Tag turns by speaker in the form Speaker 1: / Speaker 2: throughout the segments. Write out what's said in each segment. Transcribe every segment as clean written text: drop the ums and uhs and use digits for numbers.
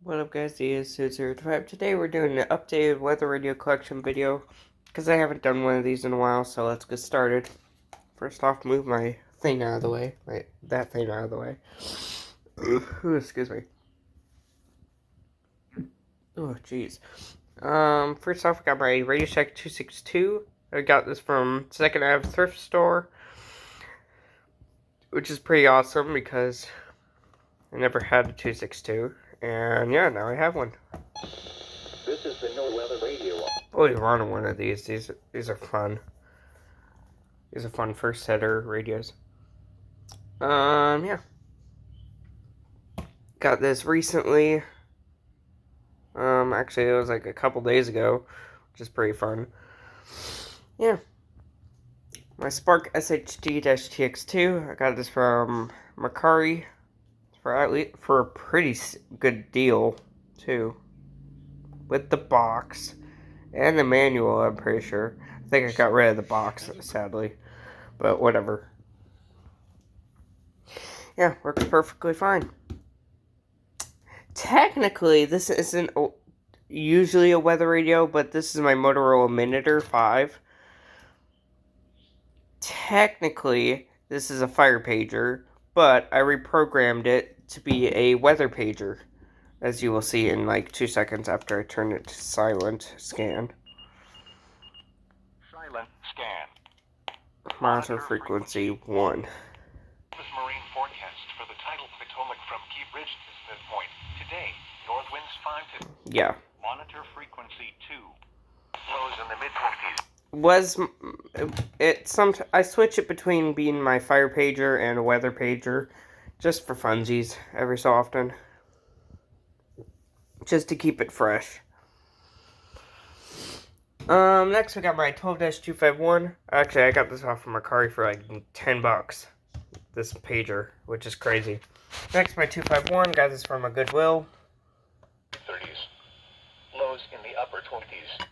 Speaker 1: What up guys, DS005. Today we're doing an updated weather radio collection video because I haven't done one of these in a while, so let's get started. First off, move my thing out of the way. That thing out of the way. Ooh, excuse me. Oh, jeez. First off, I got my Radio Shack 262. I got this from Second Ave Thrift Store, which is pretty awesome because I never had a 262. And yeah, now I have one.
Speaker 2: This is the No Weather Radio.
Speaker 1: Always wanted one of these. These are fun. These are fun first setter radios. Yeah. Got this recently. Actually it was like a couple days ago, which is pretty fun. Yeah. My Spark SHD-TX2. I got this from Mercari for a pretty good deal too, with the box and the manual. I'm pretty sure. I think I got rid of the box, sadly, but whatever. Yeah, works perfectly fine. Technically, this isn't usually a weather radio, but this is my Motorola Minitor 5. Technically, this is a fire pager, but I reprogrammed it to be a weather pager, as you will see in like 2 seconds after I turn it to silent scan.
Speaker 2: Silent scan.
Speaker 1: Monitor frequency 1.
Speaker 2: Marine forecast for the tidal Potomac from Key Bridge to Smith Point. Today, north winds 5 to...
Speaker 1: Yeah.
Speaker 2: Monitor frequency 2. Lows in the mid-50s.
Speaker 1: I switch it between being my fire pager and a weather pager, just for funsies, every so often. Just to keep it fresh. Next we got my 12-251. Actually, I got this off from Mercari for like $10. This pager, which is crazy. Next, my 251. Got this from a Goodwill.
Speaker 2: 30s. Lows in the upper 20s.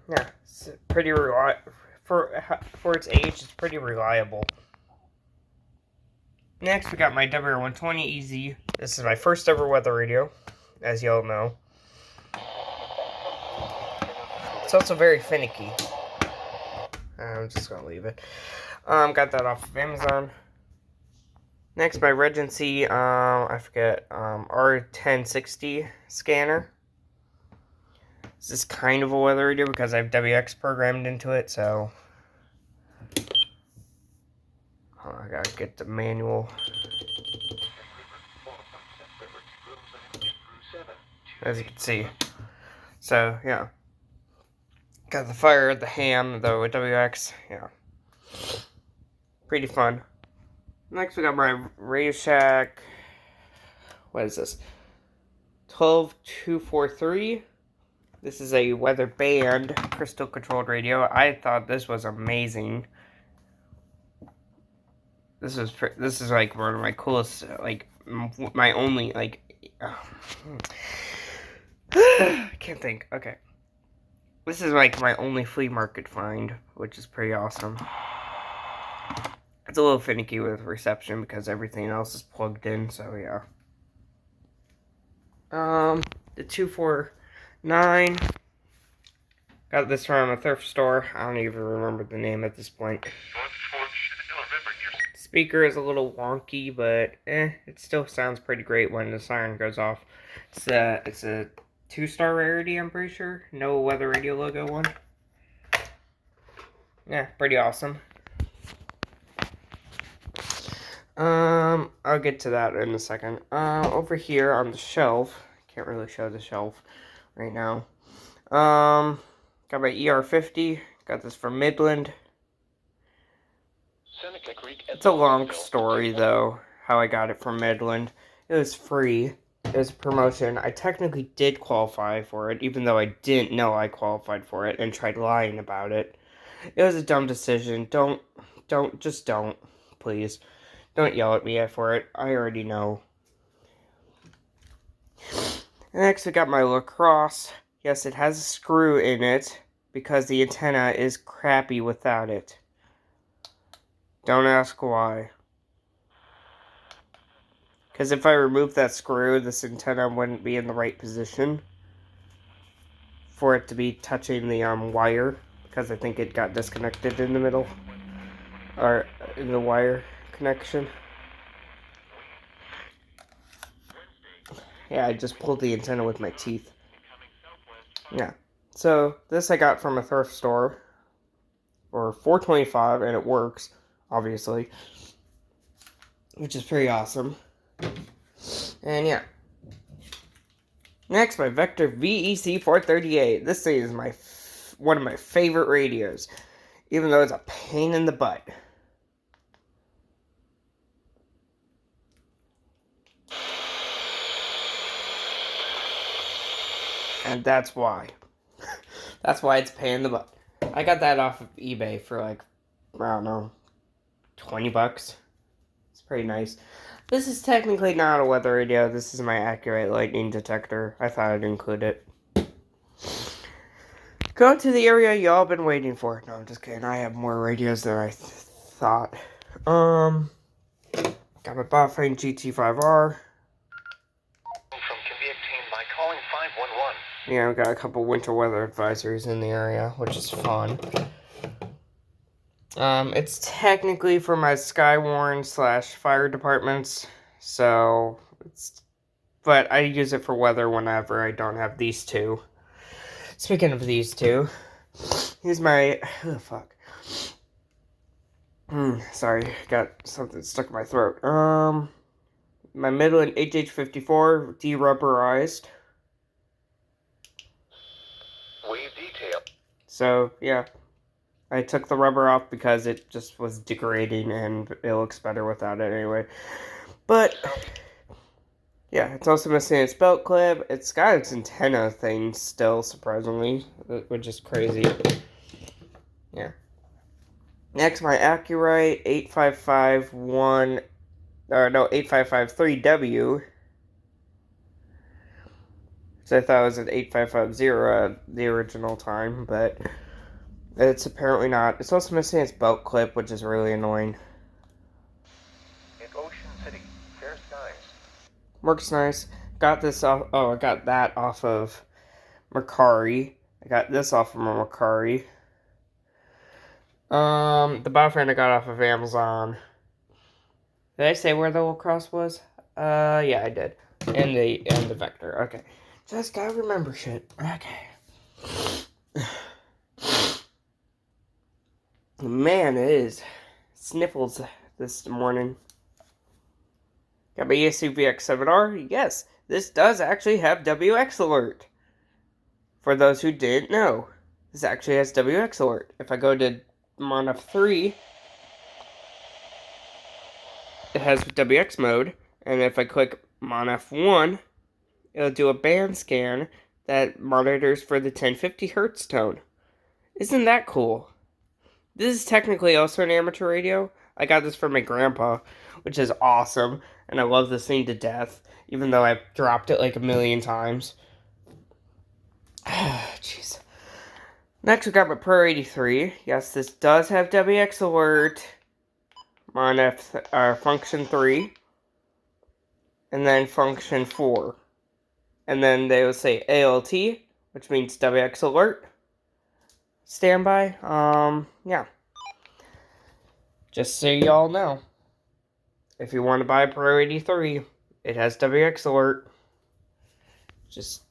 Speaker 1: Yeah, it's pretty for its age. It's pretty reliable. Next, we got my WR120 EZ. This is my first ever weather radio, as y'all know. It's also very finicky. I'm just gonna leave it. Got that off of Amazon. Next, my Regency, I forget, R1060 scanner. This is kind of a weather radio because I have WX programmed into it, so... Oh, I gotta get the manual. As you can see. So, yeah. Got the fire, the ham, the WX, yeah. Pretty fun. Next, we got my Radio Shack. What is this? 12243. This is a weather band crystal controlled radio. I thought this was amazing. This is like one of my coolest, like my only like. I can't think. Okay. This is like my only flea market find, which is pretty awesome. It's a little finicky with reception because everything else is plugged in, so yeah. The 249. Got this from a thrift store. I don't even remember the name at this point. Speaker is a little wonky, but it still sounds pretty great when the siren goes off. It's a 2-star rarity, I'm pretty sure. No weather radio logo one. Yeah, pretty awesome. I'll get to that in a second. Over here on the shelf, can't really show the shelf right now. Got my ER50. Got this from Midland. It's a long story, though, how I got it from Midland. It was free. It was a promotion. I technically did qualify for it, even though I didn't know I qualified for it and tried lying about it. It was a dumb decision. Just don't, please. Don't yell at me for it. I already know. Next, we got my LaCrosse. Yes, it has a screw in it because the antenna is crappy without it. Don't ask why. Because if I remove that screw, this antenna wouldn't be in the right position for it to be touching the wire, because I think it got disconnected in the middle, or in the wire connection. Yeah, I just pulled the antenna with my teeth. Yeah. So this I got from a thrift store for $4.25, and it works, obviously, which is pretty awesome. And yeah. Next, my Vector VEC 438. This thing is one of my favorite radios, even though it's a pain in the butt. And that's why. That's why it's a pain in the butt. I got that off of eBay for like, I don't know, $20. It's pretty nice. This is technically not a weather radio. This is my accurate lightning detector. I thought I'd include it. Go to the area y'all been waiting for. No, I'm just kidding. I have more radios than I thought. Got my Bafang GT5R.
Speaker 2: Can be obtained by calling 511.
Speaker 1: Yeah, I've got a couple winter weather advisories in the area, which is fun. It's technically for my Skywarn / fire departments, so but I use it for weather whenever I don't have these two. Speaking of these two, here's my, sorry, got something stuck in my throat. My Midland HH54 derubberized.
Speaker 2: Wave detail.
Speaker 1: So, yeah. I took the rubber off because it just was degrading and it looks better without it anyway. But, yeah, it's also missing its belt clip. It's got its antenna thing still, surprisingly, which is crazy. Yeah. Next, my Accurite 8553W. So I thought it was an 8550 the original time, but it's apparently not. It's also missing its belt clip, which is really annoying.
Speaker 2: In Ocean City, fair skies.
Speaker 1: Works nice. Got this off. Oh, I got that off of Mercari. I got this off of Mercari. The Bafang I got off of Amazon. Did I say where the little cross was? Yeah, I did. And the Vector. Okay. Just gotta remember shit. Okay. Man, it is sniffles this morning. Got my ESU VX7R. Yes, this does actually have WX alert. For those who didn't know, this actually has WX alert. If I go to Monaf 3, it has WX mode, and if I click Monaf 1, it'll do a band scan that monitors for the 1050 Hertz tone. Isn't that cool? This is technically also an amateur radio. I got this from my grandpa, which is awesome, and I love this thing to death, even though I've dropped it like a million times. Jeez. Next, we got my Pro 83. Yes, this does have WX alert. On function 3. And then function 4. And then they will say ALT, which means WX alert. Standby. Yeah. Just so y'all know. If you want to buy a Pro 83, it has WX alert. Just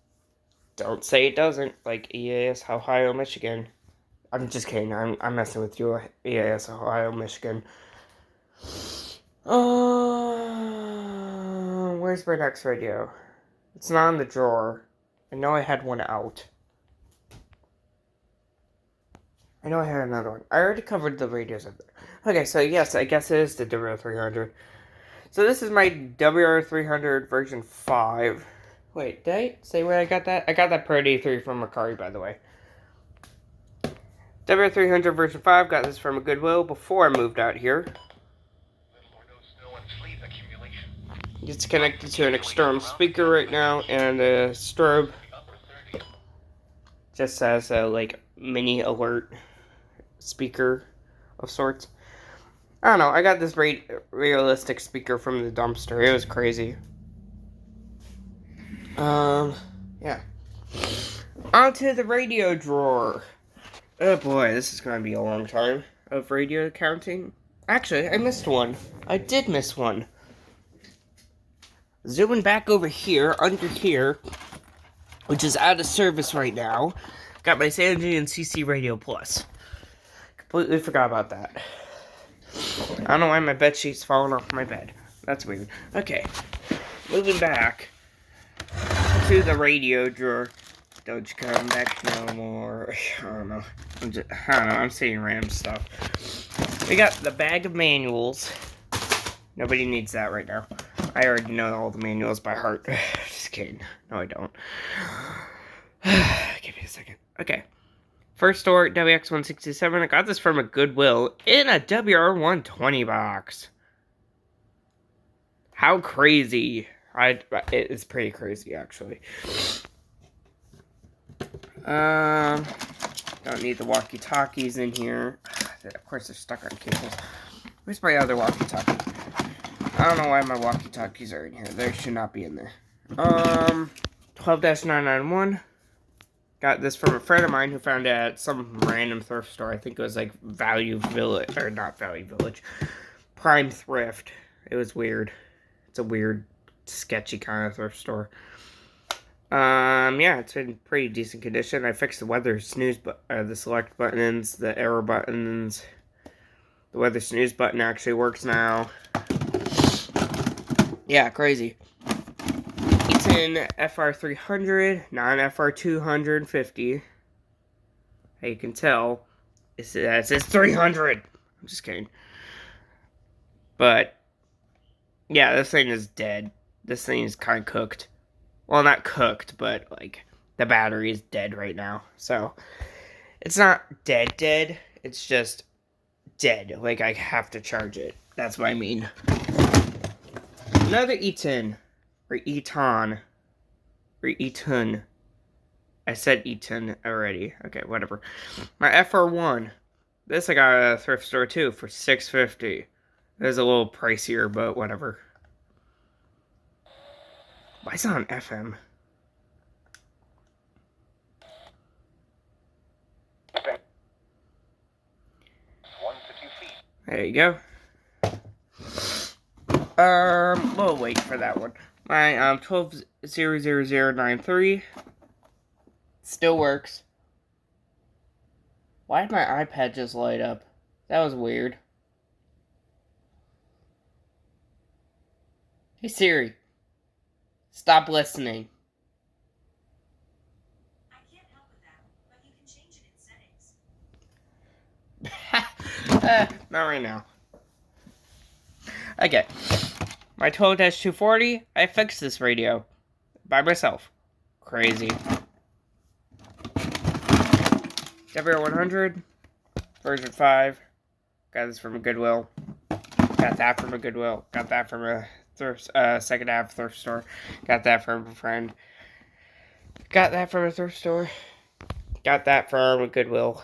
Speaker 1: don't say it doesn't, like EAS Ohio, Michigan. I'm just kidding. I'm messing with you, EAS Ohio, Michigan. Where's my next radio? It's not in the drawer. I know I had one out. I know I had another one. I already covered the radios up there. Okay, so yes, I guess it is the WR300. So this is my WR300 version 5. Wait, did I say where I got that? I got that Pro 83 from Mercari, by the way. WR300 version 5, got this from a Goodwill before I moved out here. It's connected to an external speaker right now, and a strobe just has a like mini alert speaker of sorts. I don't know. I got this realistic speaker from the dumpster. It was crazy. Yeah. Onto the radio drawer. Oh boy, this is going to be a long time of radio counting. Actually, I missed one. I did miss one. Zooming back over here, under here, which is out of service right now. Got my Sanji and CC Radio Plus. Completely forgot about that. I don't know why my bed sheet's falling off my bed. That's weird. Okay, moving back to the radio drawer. Don't you come back no more. I don't know. I'm saying random stuff. We got the bag of manuals. Nobody needs that right now. I already know all the manuals by heart. Just kidding. No, I don't. Give me a second. Okay. First store, WX167. I got this from a Goodwill in a WR120 box. How crazy. It's pretty crazy, actually. Don't need the walkie-talkies in here. Of course, they're stuck on cables. Where's my other walkie-talkie? I don't know why my walkie-talkies are in here. They should not be in there. 12-991. Got this from a friend of mine who found it at some random thrift store. I think it was like Value Village, or not Value Village, Prime Thrift. It was weird. It's a weird, sketchy kind of thrift store. Yeah, it's in pretty decent condition. I fixed the weather snooze, the select buttons, the arrow buttons. The weather snooze button actually works now. Yeah, crazy. Eaton FR300, non-FR250. How you can tell, it says 300. I'm just kidding. But, yeah, this thing is dead. This thing is kind of cooked. Well, not cooked, but, like, the battery is dead right now. So, it's not dead. It's just dead. Like, I have to charge it. That's what I mean. Another Eaton. Or Eton. Or Eton. I said Eton already. Okay, whatever. My FR1. This I got at a thrift store, too, for $6.50. It was a little pricier, but whatever. Why is it on FM? There you go. We'll wait for that one. My 1200093 still works. Why did my iPad just light up? That was weird. Hey Siri, stop listening.
Speaker 3: I can't help with that, but you can change it in settings.
Speaker 1: Not right now. Okay. My 12-240, I fixed this radio. By myself. Crazy. WR100, version 5. Got this from a Goodwill. Got that from a Goodwill. Got that from a second-hand thrift store. Got that from a friend. Got that from a thrift store. Got that from a Goodwill.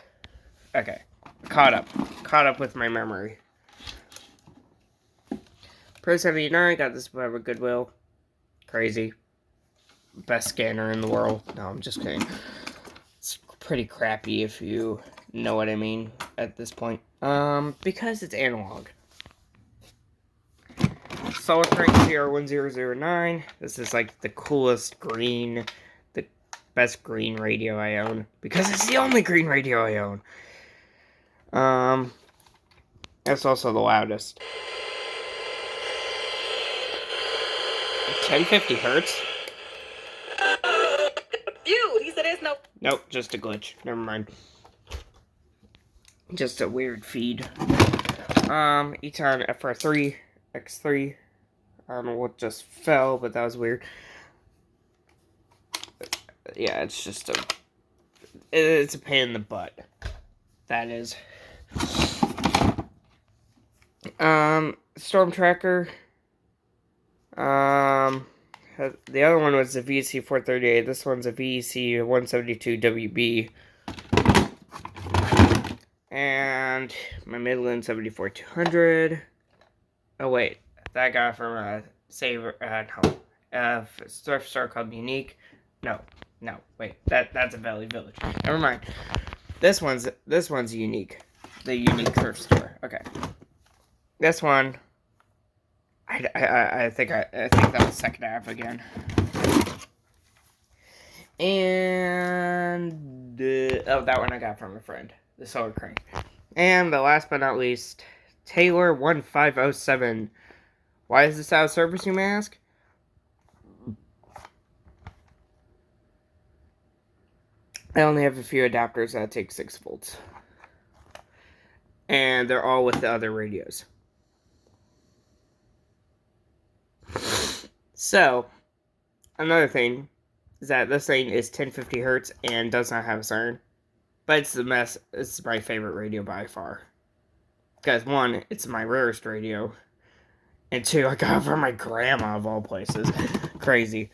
Speaker 1: Okay. Caught up with my memory. Pro 79, got this from a Goodwill. Crazy. Best scanner in the world. No, I'm just kidding. It's pretty crappy if you know what I mean at this point. Because it's analog. Solid Crank CR1009. This is like the coolest green, the best green radio I own. Because it's the only green radio I own. It's also the loudest. 1050 hertz?
Speaker 3: Dude, he said there's no...
Speaker 1: Nope, just a glitch. Never mind. Just a weird feed. Eton FR3 X3. I don't know what just fell, but that was weird. Yeah, it's just it's a pain in the butt. That is. Storm Tracker. The other one was the VEC 438. This one's a VEC 172 WB. And my Midland 74-200. Oh wait, that I got from a Saver at home. Thrift store called Unique. No, wait, that's a Valley Village. Never mind. This one's Unique. The Unique thrift store. Okay. This one. I think that was second half again. And that one I got from a friend. The Solar Crane. And the last but not least, Taylor 1507. Why is this out of service, you may ask? I only have a few adapters that take 6 volts. And they're all with the other radios. So, another thing is that this thing is 1050 hertz and does not have a siren. But it's the mess. It's my favorite radio by far. Because 1, it's my rarest radio. And 2, I got it from my grandma of all places. Crazy.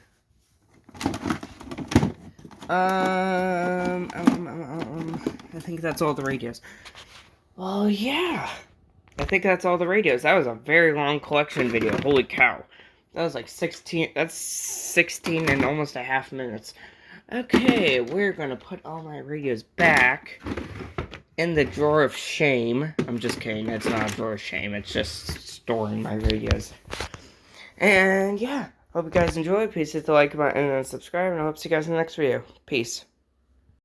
Speaker 1: I think that's all the radios. Oh yeah. I think that's all the radios. That was a very long collection video. Holy cow. That was like 16. That's 16 and almost a half minutes. Okay, we're gonna put all my radios back in the drawer of shame. I'm just kidding. It's not a drawer of shame. It's just storing my radios. And yeah, hope you guys enjoyed. Please hit the like button and subscribe. And I hope to see you guys in the next video. Peace.